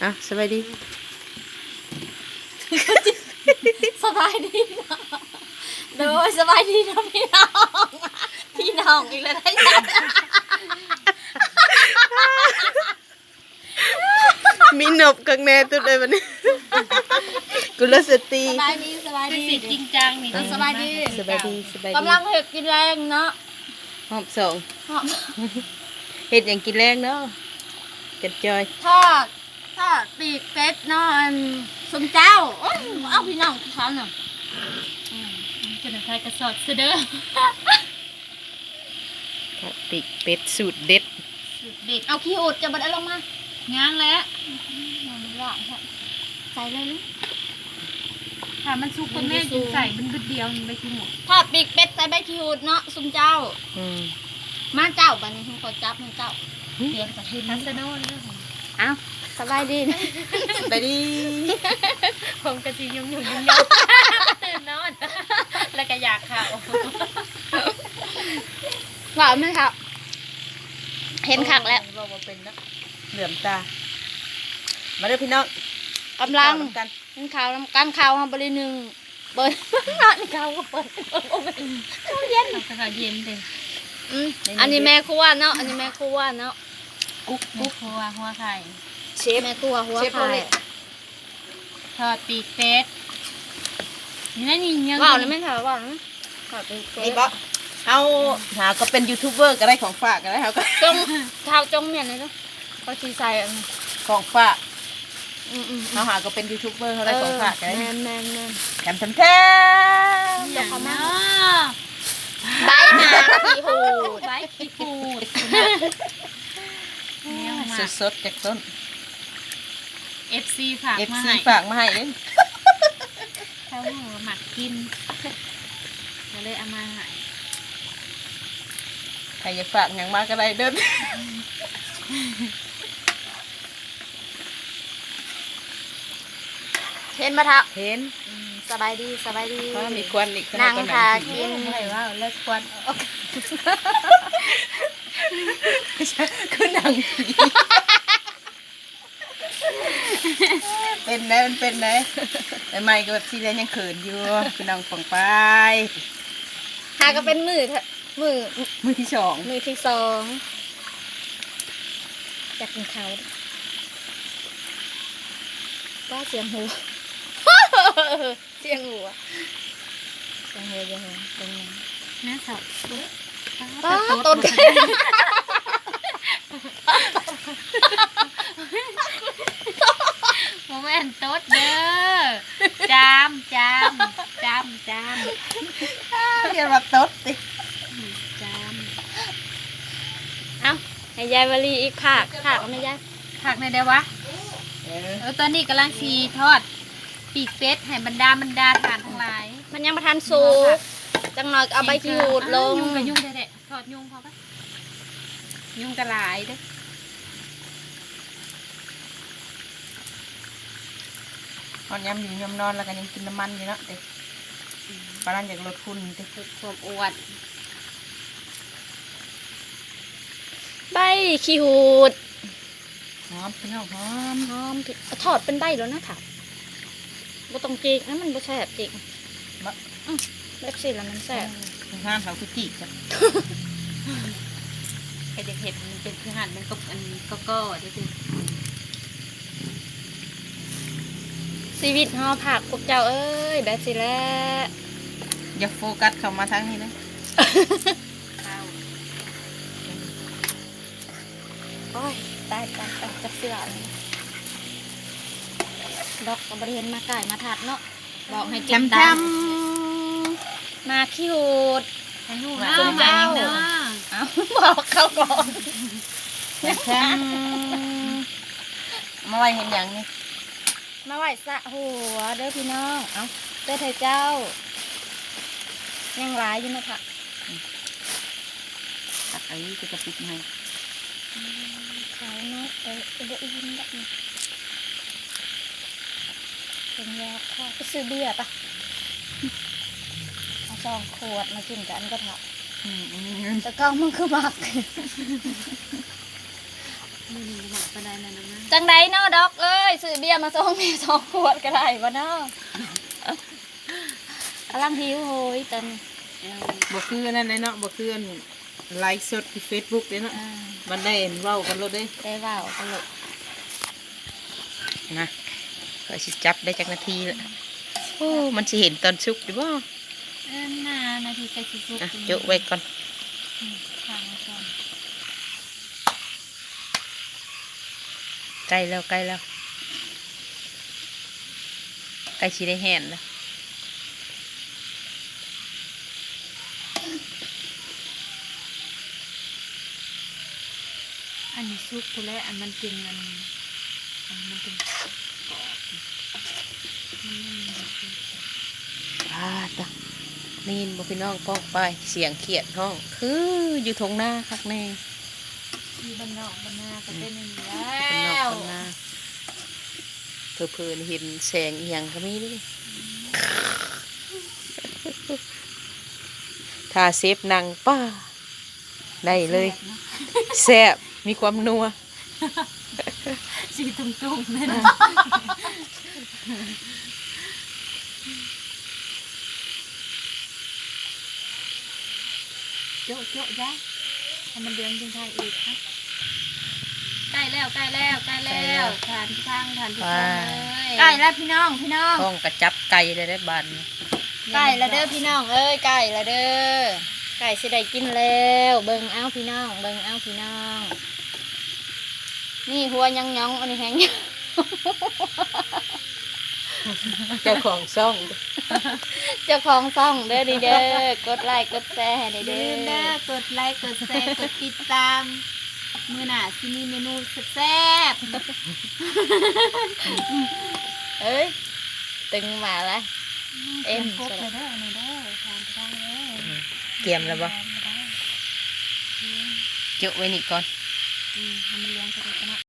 อ่ะสบายดีสบายดีเนาะโดยสบายดีเนาะพี่น้องพี่น้องอีกแล้วได้ยัง มีหนบกังแน่ตุดเลยวันนี้กุลสตรี สบายดีสบายดี สิจริงจังนี่ สบายดี สบายดีสบายดี กำลังเห็ดกินแรงเนาะ หอมสอง หอม เฮ็ดอย่างกินแรงเนาะจัดจอย ทอดปีกเป็ดเนาะอันสมเจ้าโอ้ยเอาพี่น้องทุกท่านน่ะ จะนำใครกระสอดเสอเด้อ ครับปีกเป็ดสูตรเด็ด เด็ด เอาขี้อุดจะบัดเอาลงมา ง้างแล้ว เอามันละใส่เลยลูก ถ้ามันสุกคนแม่จึงใส่เป็นบึดเดียวมันไปกินหมด ทอดปีกเป็ดใส่ใบขี้อุดเนาะสมเจ้า อืม มาเจ้าบัดนี้ให้ขอจับให้เจ้าเปลี่ยนจากที ทั นี้ สโน่เด้อ เอาสบายดีนะ สบายดี ผมกระจียุ่งตื่นนอนแล้วก็อยากข่าว หวานไหมครับ เห็นคักแล้ว บอกว่าเป็นนะเหลื่อมตามาเด้อพี่น้อง กำลัง ข้าวน้ำกัน เห็นข่าวการข่าวทำบริหนึ่งเปิดนอนข่าวก็เปิดโอ้ยข้าวเย็น ข่าวเย็นเลย อันนี้แม่ครัวเนาะอันนี้แม่ครัวเนาะ กุ๊กหัวไข่ เชฟแม่ครัวหัว เชฟโร ไข่ เล็ต ทอดปีกเป็ดนี่นั่นยัง ว่าวเลยไหมคะว่าวเลยไหมค่ะเป็นเช นี่ ฟ บ่เอาหาก็เป็นยูทูบเบอร์ก็ได้ของฝากก็ได้เขาก็ จงข่าวจงเมียนเลยเนาะก็ชีใส่อันนี้ ของฝาก อืม เขาหาก็เป็นยูทูบเบอร์เขาได้ของฝากก็ได้ แมน แถมแถม อย่างเนาะ ใบหนาพี่หูด ไว้ขี้ปูดเนี่ยมา สดๆจากต้น FC ฝากมา FC ให้ ฝากมาให้เด้ เขาหมักกินก็เลยเอามาให้ ใครอยากฝากอย่างมากก็ได้เด้อ เห็นปะทะ เห็น สบายดีสบายดี ว่ามีควันอีก นั่งทา กิ กิน อะไรว่าเลิกควัน คือหนังผีเป็นไงมันเป็นไงแต่ไม่ก็แบบที่เรียนยังเขินอยู่คือน้องฝั่งไป หาก็เป็นมือมือที่สอง มือที่สองอยากกินข้าวว่าเสียงหู เสียงหูอะเสียงหูยังไงเป็นไง น่าสับ ต้น โมเมนต์ต๊ดเด้อจามจาม เรียนมาต๊ดติ จาม เอ้าให้ยายวลีอีกผักเอาไหม่ยาย ผักในเด้อวะตอนนี้กำลังชีทอดปีกเป็ดให้บรรดาทานทั้งหลาย มันยังมาทันสุกจังหน่อยก็เอาใบขี้หูดลง ยุ่งกับยุ่งเด็ดๆทอดยุ่งพอปะยุ่งกระหลายเด้อ ตอนย้ำอยู่ย้ำนอนแล้วก็ยังกินน้ำมันอยู่เนาะเด็กปลาดันอยากลดคุณเด็ก ความอวด ใบขี้หูด หอมพี่น้องหอม หอมทอดเป็นใบแล้วนะค่ะบ่ต้องจิกนะมันบ่แซ่บจิกเล็กสิแล้วมันแซ่บ ห้ามเขาคือจีกจ้ะ ไอเด็กเห็ดมันเป็นคือหั่นมันก็อันก็เด้อ ชีวิตเฮาผักพวกเจ้าเอ้ยแบบสิแหละ อย่าโฟกัสเข้ามาทางนี้นะ ข้าว โอ้ยตายจักเสือนี่ดอกก็บ่ได้เห็นมาไก่มาถัดเนาะบอกให้ แถ เก็บ มแถ ตาม ม มาขี้หูด ไอ้หูเนาะ สม หมา เจ้า เนาะ เอ้าบอกเขาก่อน แถมมาไว้เห็นอย่างนี้ มาไหวสะหัวเด้อพี่น้องเอ้าเด้อไทยเจ้า ยังหลายอยู่นะค่ะ ตักไอ้ก็จะปิดให้ ขาวเนาะบ่อิ่มแบบนี้เป็นยาค่ะไปซื้อเบียร์ปะเอา2 ขวดมากินกันก็เถอะ อืม แต่ก็มันคือมัก มันหมัก ปานใดนั่นนะ จังไดเนาะดอกเอ้ยซื้อเบียร์มาส่งมี2 ขวดก็ได้บ่เนาะกำลังหิวโหยตอน บ่คืออันนั่นเลยเนาะบ่คืออันไลฟ์สดที่ Facebook เด้เนาะ อ่า มันได้เห็นเว้ากันแล้วเด้ ได้เว้ากันลูก นะก็สิจับได้จักนาทีละโอ้มันสิเห็นตอนสุกอยู่บ่ น่านาทีใกล้สิสุก อ่ะโจะไว้ก่อน ข้างไว้ก่อน ใกล้แล้วใกล้แล้วใกล้สิได้แห้งแล้ว อันนี้สุกพุ่นแหละอันมันเป็นอันมันเป็นกรอบมันไม่มีสุก ตะนี่บ่พี่น้องป้องไปเสียงเขียดห้องคืออยู่ทงหน้าคักแน่ ที่บ้านนอกบ้านนาก็เป็นอย่างนี้ ข้างน แล้ อก ว ข้างหน้าเพิ่นเห็นแสงอีหยังก็มีดิถ้าเซฟนั่งป้าได้เลยแซ่บมีความนัว สีตุ้มๆนั่นน่ะโจ๊ะโจ๊ะย้ายให้มันเดือนจึงไทยอีกนะใกล้แล้วใกล้แล้วใกล้แล้วทานทุกทางทานทุกทางเลยใกล้แล้วพี่น้อง ห้องกระจับไก่เลยได้บานนี้ ใกล้แล้วเด้อพี่น้องเอ้ยใกล้แล้วเด้อใกล้สิได้กินแล้วเบิ่งเอาพี่น้องเบิ่งเอาพี่น้องนี่หัวยังยองอันนี้แฮง เจ้าของซ่อง เจ้าของซ่องเด้อดีเด้อกดไลค์กดแชร์ให้ได้ เด้ เด้ อเด้อ อก ดไลค์กดแชร์กดติดตามมื้อหน้าสิมีเมนูแซ่บ เอ้ยตึงมาละ ๆ เอ็ม ครบเลยเด้ออันนี้เด้อทานทุกทางเลย เตรียมแล้วบ่เจาะไว้นี่ก่อน ทำเลี้ยงกันเลยนะ